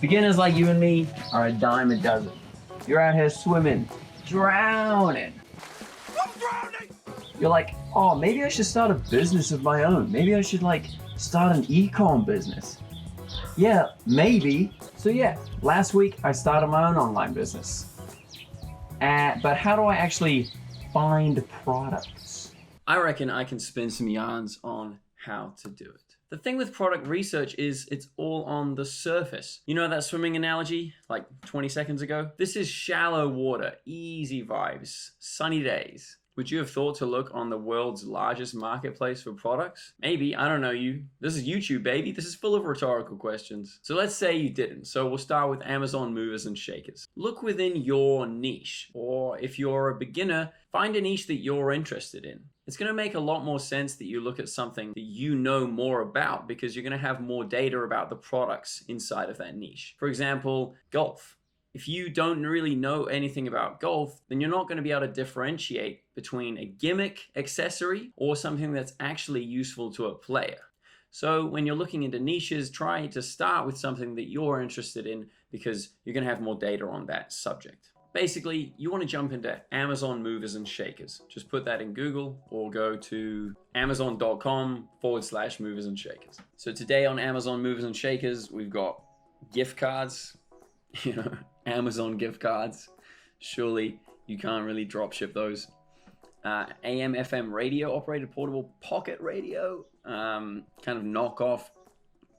Beginners like you and me are a dime a dozen. You're out here swimming, drowning. I'm drowning! You're like, oh, maybe I should start a business of my own. Maybe I should start an e-com business. Yeah, maybe. So yeah, last week I started my own online business. But how do I actually find products? I reckon I can spin some yarns on how to do it. The thing with product research is it's all on the surface. You know that swimming analogy like 20 seconds ago? This is shallow water, easy vibes, sunny days. Would you have thought to look on the world's largest marketplace for products? Maybe, I don't know you. This is YouTube, baby. This is full of rhetorical questions. So let's say you didn't. So we'll start with Amazon movers and shakers. Look within your niche, or if you're a beginner, find a niche that you're interested in. It's going to make a lot more sense that you look at something that you know more about because you're going to have more data about the products inside of that niche. For example, golf. If you don't really know anything about golf, then you're not going to be able to differentiate between a gimmick accessory or something that's actually useful to a player. So when you're looking into niches, try to start with something that you're interested in because you're going to have more data on that subject. Basically, you want to jump into Amazon movers and shakers. Just put that in Google or go to amazon.com/movers and shakers. So today on Amazon movers and shakers, we've got gift cards, Amazon gift cards. Surely you can't really drop ship those. AM FM radio operated portable pocket radio, kind of knockoff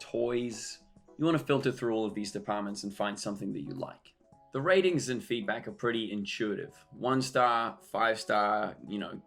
toys. You want to filter through all of these departments and find something that you like. The ratings and feedback are pretty intuitive. 1 star, 5 star,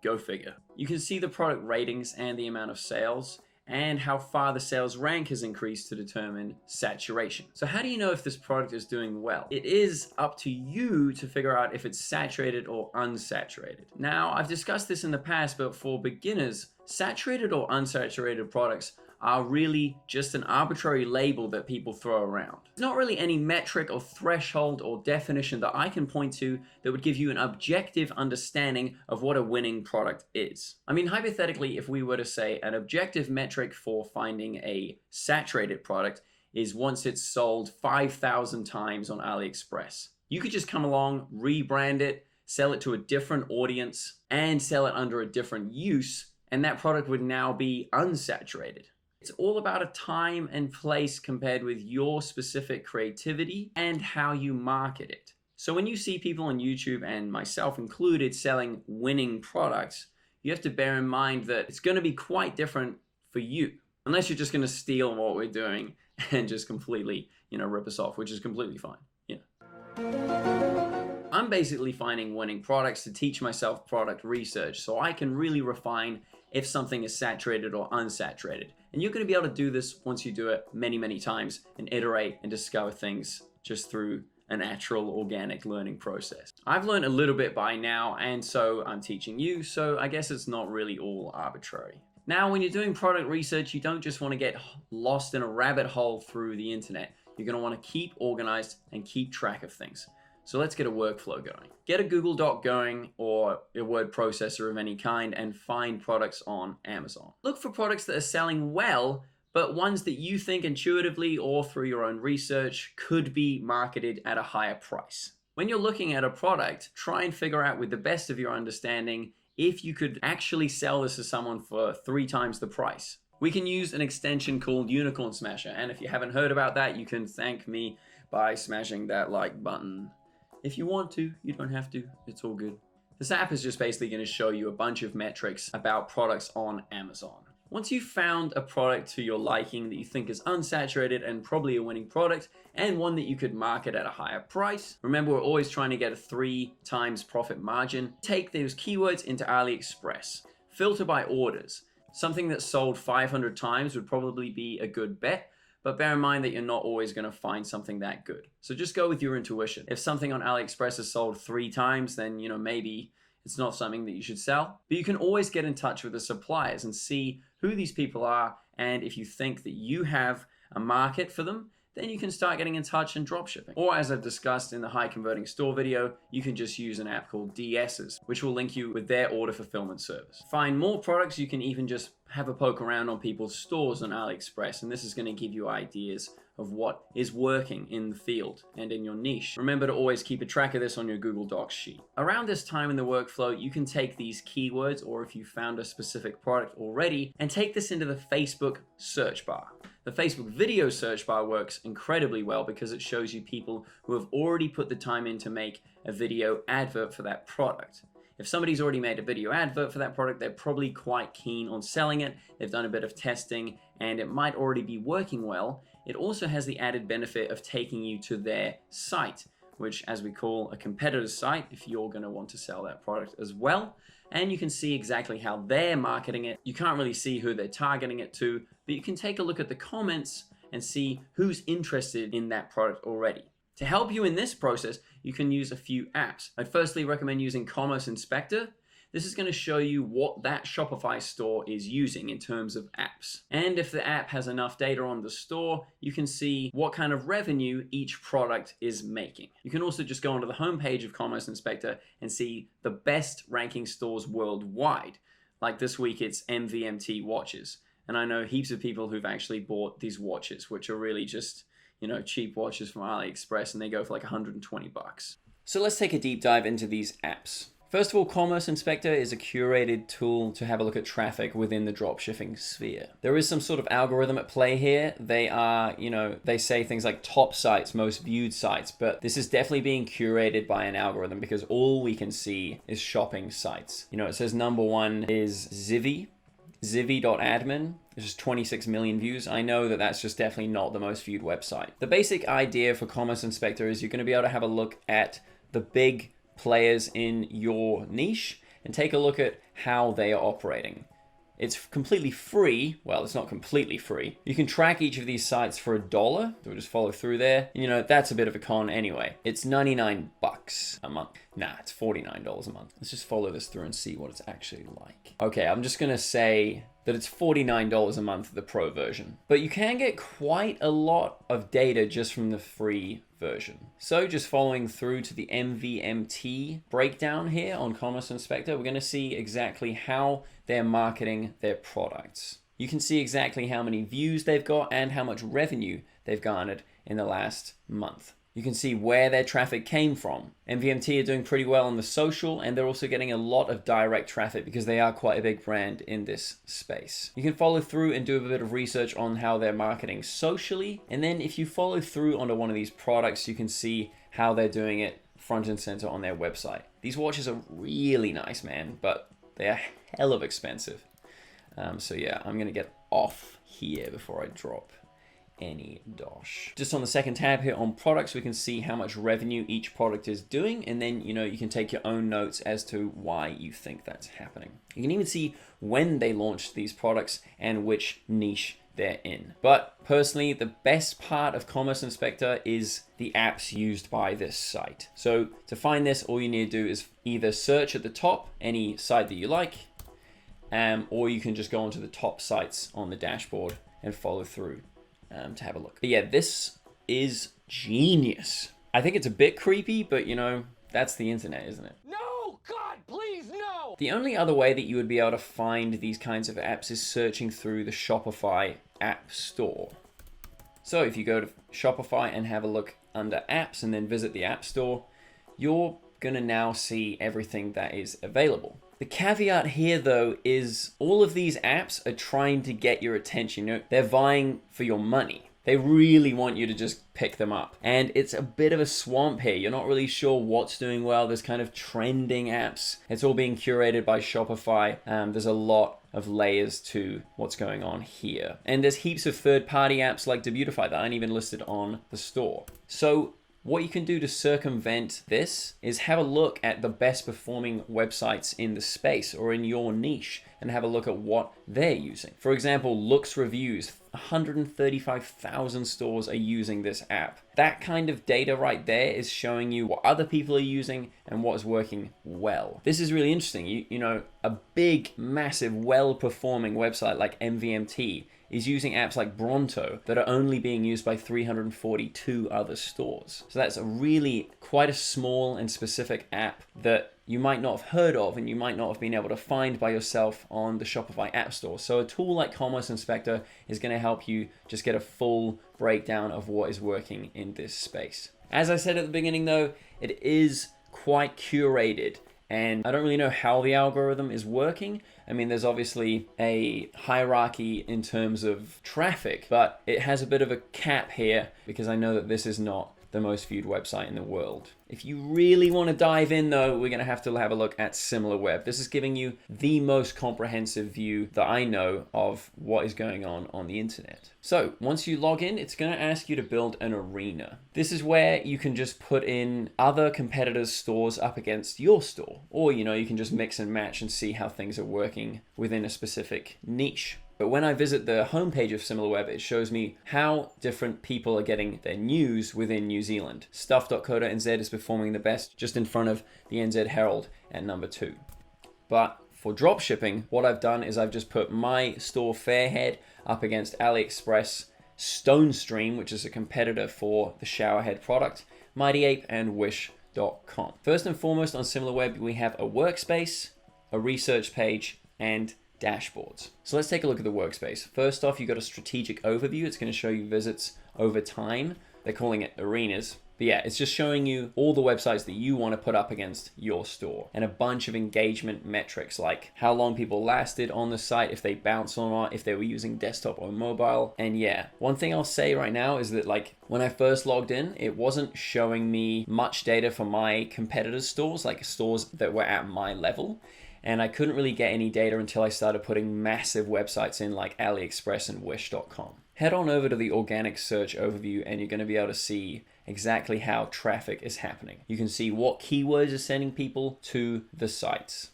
go figure. You can see the product ratings and the amount of sales and how far the sales rank has increased to determine saturation. So how do you know if this product is doing well? It is up to you to figure out if it's saturated or unsaturated. Now, I've discussed this in the past, but for beginners, saturated or unsaturated products are really just an arbitrary label that people throw around. There's not really any metric or threshold or definition that I can point to that would give you an objective understanding of what a winning product is. I mean, hypothetically, if we were to say an objective metric for finding a saturated product is once it's sold 5,000 times on Aliexpress. You could just come along, rebrand it, sell it to a different audience, and sell it under a different use, and that product would now be unsaturated. It's all about a time and place compared with your specific creativity and how you market it. So when you see people on YouTube, and myself included, selling winning products, you have to bear in mind that it's going to be quite different for you, unless you're just going to steal what we're doing and just completely, rip us off, which is completely fine. I'm basically finding winning products to teach myself product research so I can really refine if something is saturated or unsaturated. And you're going to be able to do this once you do it many, many times and iterate and discover things just through a natural, organic learning process. I've learned a little bit by now, and so I'm teaching you, so I guess it's not really all arbitrary. Now, when you're doing product research, you don't just want to get lost in a rabbit hole through the internet. You're going to want to keep organized and keep track of things. So let's get a workflow going. Get a Google Doc going or a word processor of any kind and find products on Amazon. Look for products that are selling well, but ones that you think intuitively or through your own research could be marketed at a higher price. When you're looking at a product, try and figure out with the best of your understanding if you could actually sell this to someone for 3 times the price. We can use an extension called Unicorn Smasher, and if you haven't heard about that, you can thank me by smashing that like button. If you want to, you don't have to, it's all good. This app is just basically going to show you a bunch of metrics about products on Amazon. Once you've found a product to your liking that you think is unsaturated and probably a winning product, and one that you could market at a higher price, remember we're always trying to get a 3 times profit margin, take those keywords into Aliexpress. Filter by orders. Something that's sold 500 times would probably be a good bet, but bear in mind that you're not always going to find something that good. So just go with your intuition. If something on AliExpress is sold 3 times, then maybe it's not something that you should sell. But you can always get in touch with the suppliers and see who these people are, and if you think that you have a market for them, then you can start getting in touch and drop shipping. Or as I've discussed in the high converting store video, you can just use an app called DS's, which will link you with their order fulfillment service. Find more products, you can even just have a poke around on people's stores on AliExpress, and this is going to give you ideas of what is working in the field and in your niche. Remember to always keep a track of this on your Google Docs sheet. Around this time in the workflow, you can take these keywords, or if you found a specific product already, and take this into the Facebook search bar. The Facebook video search bar works incredibly well because it shows you people who have already put the time in to make a video advert for that product. If somebody's already made a video advert for that product, they're probably quite keen on selling it. They've done a bit of testing and it might already be working well. It also has the added benefit of taking you to their site, which as we call a competitor's site, if you're going to want to sell that product as well. And you can see exactly how they're marketing it. You can't really see who they're targeting it to, but you can take a look at the comments and see who's interested in that product already. To help you in this process, you can use a few apps. I'd firstly recommend using Commerce Inspector. This is going to show you what that Shopify store is using in terms of apps. And if the app has enough data on the store, you can see what kind of revenue each product is making. You can also just go onto the homepage of Commerce Inspector and see the best ranking stores worldwide. Like this week, it's MVMT watches. And I know heaps of people who've actually bought these watches, which are really just, you know, cheap watches from Aliexpress, and they go for like 120 bucks. So let's take a deep dive into these apps. First of all, Commerce Inspector is a curated tool to have a look at traffic within the dropshipping sphere. There is some sort of algorithm at play here. They are, you know, they say things like top sites, most viewed sites, but this is definitely being curated by an algorithm because all we can see is shopping sites. You know, it says number one is Zivvy.admin, which is 26 million views. I know that that's just definitely not the most viewed website. The basic idea for Commerce Inspector is you're going to be able to have a look at the big players in your niche and take a look at how they are operating. It's completely free. Well, it's not completely free. You can track each of these sites for $1. So we'll just follow through there. You know, that's a bit of a con anyway. It's 99 bucks a month. Nah, it's $49 a month. Let's just follow this through and see what it's actually like. Okay, I'm just gonna say that it's $49 a month, the pro version. But you can get quite a lot of data just from the free version. So just following through to the MVMT breakdown here on Commerce Inspector, we're gonna see exactly how they're marketing their products. You can see exactly how many views they've got and how much revenue they've garnered in the last month. You can see where their traffic came from. MVMT are doing pretty well on the social, and they're also getting a lot of direct traffic because they are quite a big brand in this space. You can follow through and do a bit of research on how they're marketing socially. And then if you follow through onto one of these products, you can see how they're doing it front and center on their website. These watches are really nice, man, but they are hell of expensive. So yeah, I'm gonna get off here before I drop any dosh. Just on the second tab here on products, we can see how much revenue each product is doing, and then you know you can take your own notes as to why you think that's happening. You can even see when they launched these products and which niche they're in. But personally, the best part of Commerce Inspector is the apps used by this site. So to find this, all you need to do is either search at the top any site that you like, or you can just go onto the top sites on the dashboard and follow through to have a look. But yeah, this is genius. I think it's a bit creepy, but you know, that's the internet, isn't it? No, God, please, no! The only other way that you would be able to find these kinds of apps is searching through the Shopify App Store. So if you go to Shopify and have a look under apps and then visit the App Store, you're gonna now see everything that is available. The caveat here though is all of these apps are trying to get your attention. You know, they're vying for your money. They really want you to just pick them up. And it's a bit of a swamp here. You're not really sure what's doing well. There's kind of trending apps. It's all being curated by Shopify. There's a lot of layers to what's going on here. And there's heaps of third-party apps like Debutify that aren't even listed on the store. So what you can do to circumvent this is have a look at the best performing websites in the space or in your niche and have a look at what they're using. For example, Looks Reviews, 135,000 stores are using this app. That kind of data right there is showing you what other people are using and what is working well. This is really interesting. You know, a big, massive, well-performing website like MVMT is using apps like Bronto that are only being used by 342 other stores. So that's a really quite a small and specific app that you might not have heard of and you might not have been able to find by yourself on the Shopify App Store. So a tool like Commerce Inspector is going to help you just get a full breakdown of what is working in this space. As I said at the beginning though, it is quite curated, and I don't really know how the algorithm is working. I mean, there's obviously a hierarchy in terms of traffic, but it has a bit of a cap here because I know that this is not the most viewed website in the world. If you really want to dive in though, we're going to have a look at SimilarWeb. This is giving you the most comprehensive view that I know of what is going on the internet. So once you log in, it's going to ask you to build an arena. This is where you can just put in other competitors' stores up against your store, or you can just mix and match and see how things are working within a specific niche. But when I visit the homepage of SimilarWeb, it shows me how different people are getting their news within New Zealand. Stuff.co.nz is performing the best, just in front of the NZ Herald at number 2. But for dropshipping, what I've done is I've just put my store Fairhead up against Aliexpress, StoneStream, which is a competitor for the showerhead product, Mighty Ape, and Wish.com. First and foremost on SimilarWeb, we have a workspace, a research page, and dashboards. So let's take a look at the workspace. First off, you've got a strategic overview. It's going to show you visits over time. They're calling it arenas. But yeah, it's just showing you all the websites that you want to put up against your store, and a bunch of engagement metrics like how long people lasted on the site, if they bounced or not, if they were using desktop or mobile. And yeah, one thing I'll say right now is that like when I first logged in, it wasn't showing me much data for my competitors' stores, like stores that were at my level. And I couldn't really get any data until I started putting massive websites in like Aliexpress and Wish.com. Head on over to the organic search overview and you're going to be able to see exactly how traffic is happening. You can see what keywords are sending people to the sites.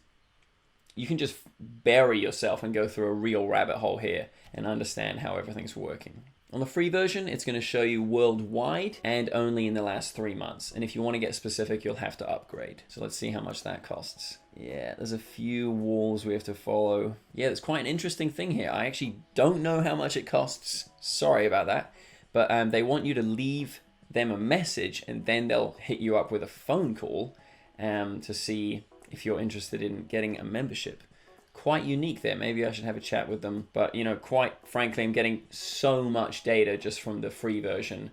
You can just bury yourself and go through a real rabbit hole here and understand how everything's working. On the free version, it's going to show you worldwide and only in the last 3 months. And if you want to get specific, you'll have to upgrade. So let's see how much that costs. Yeah, there's a few walls we have to follow. Yeah, it's quite an interesting thing here. I actually don't know how much it costs. Sorry about that. But they want you to leave them a message and then they'll hit you up with a phone call to see if you're interested in getting a membership. Quite unique there. Maybe I should have a chat with them. But, quite frankly, I'm getting so much data just from the free version.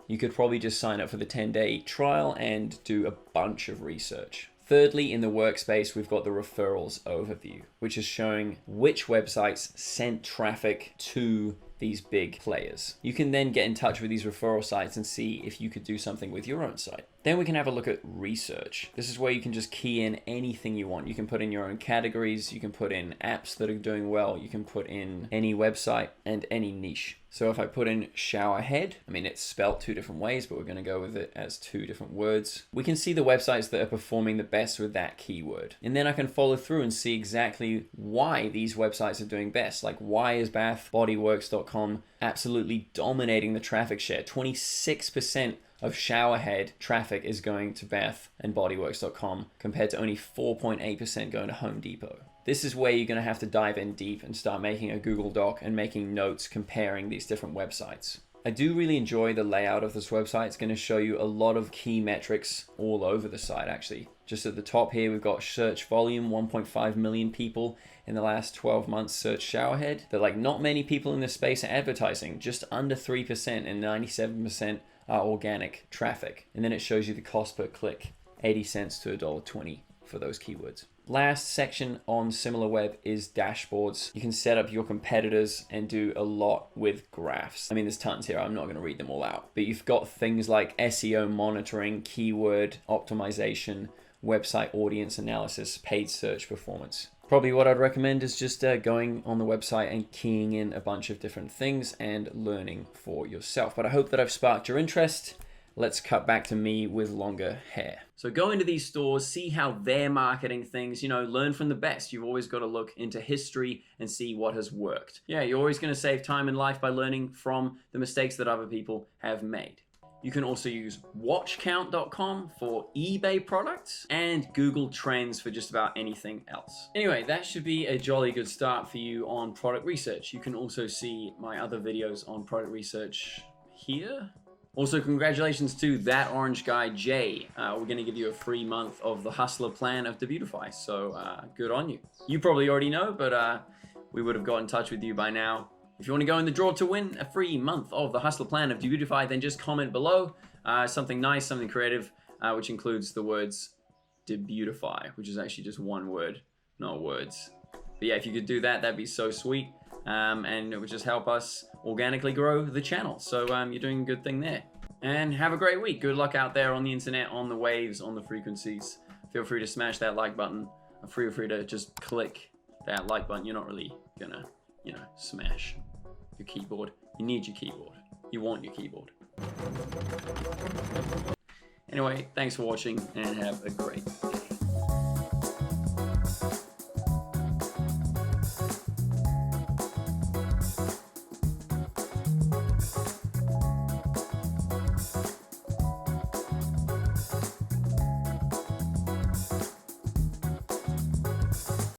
You could probably just sign up for the 10-day trial and do a bunch of research. Thirdly, in the workspace, we've got the referrals overview, which is showing which websites sent traffic to these big players. You can then get in touch with these referral sites and see if you could do something with your own site. Then we can have a look at research. This is where you can just key in anything you want. You can put in your own categories, you can put in apps that are doing well, you can put in any website and any niche. So if I put in showerhead, it's spelt 2 different ways, but we're going to go with it as 2 different words. We can see the websites that are performing the best with that keyword. And then I can follow through and see exactly why these websites are doing best. Like why is bathbodyworks.com absolutely dominating the traffic share? 26% of showerhead traffic is going to bathbodyworks.com compared to only 4.8% going to Home Depot. This is where you're going to have to dive in deep and start making a Google Doc and making notes comparing these different websites. I do really enjoy the layout of this website. It's going to show you a lot of key metrics all over the site actually. Just at the top here, we've got search volume, 1.5 million people in the last 12 months search showerhead. But like not many people in this space are advertising, just under 3% and 97% are organic traffic. And then it shows you the cost per click, 80 cents to $1.20 for those keywords. Last section on SimilarWeb is dashboards. You can set up your competitors and do a lot with graphs. There's tons here. I'm not going to read them all out. But you've got things like SEO monitoring, keyword optimization, website audience analysis, paid search performance. Probably what I'd recommend is just going on the website and keying in a bunch of different things and learning for yourself. But I hope that I've sparked your interest. Let's cut back to me with longer hair. So go into these stores, see how they're marketing things, learn from the best. You've always got to look into history and see what has worked. Yeah, you're always going to save time in life by learning from the mistakes that other people have made. You can also use watchcount.com for eBay products and Google Trends for just about anything else. Anyway, that should be a jolly good start for you on product research. You can also see my other videos on product research here. Also, congratulations to that orange guy, Jay. We're gonna give you a free month of the Hustler plan of Debutify, so good on you. You probably already know, but we would have got in touch with you by now. If you want to go in the draw to win a free month of the Hustler plan of Debutify, then just comment below something nice, something creative, which includes the words Debutify, which is actually just one word, not words. But yeah, if you could do that, that'd be so sweet. And it would just help us organically grow the channel. So you're doing a good thing there. And have a great week. Good luck out there on the internet, on the waves, on the frequencies. Feel free to smash that like button. Feel free to just click that like button. You're not really gonna, you know, smash your keyboard. You need your keyboard. You want your keyboard. Anyway, thanks for watching and have a great day.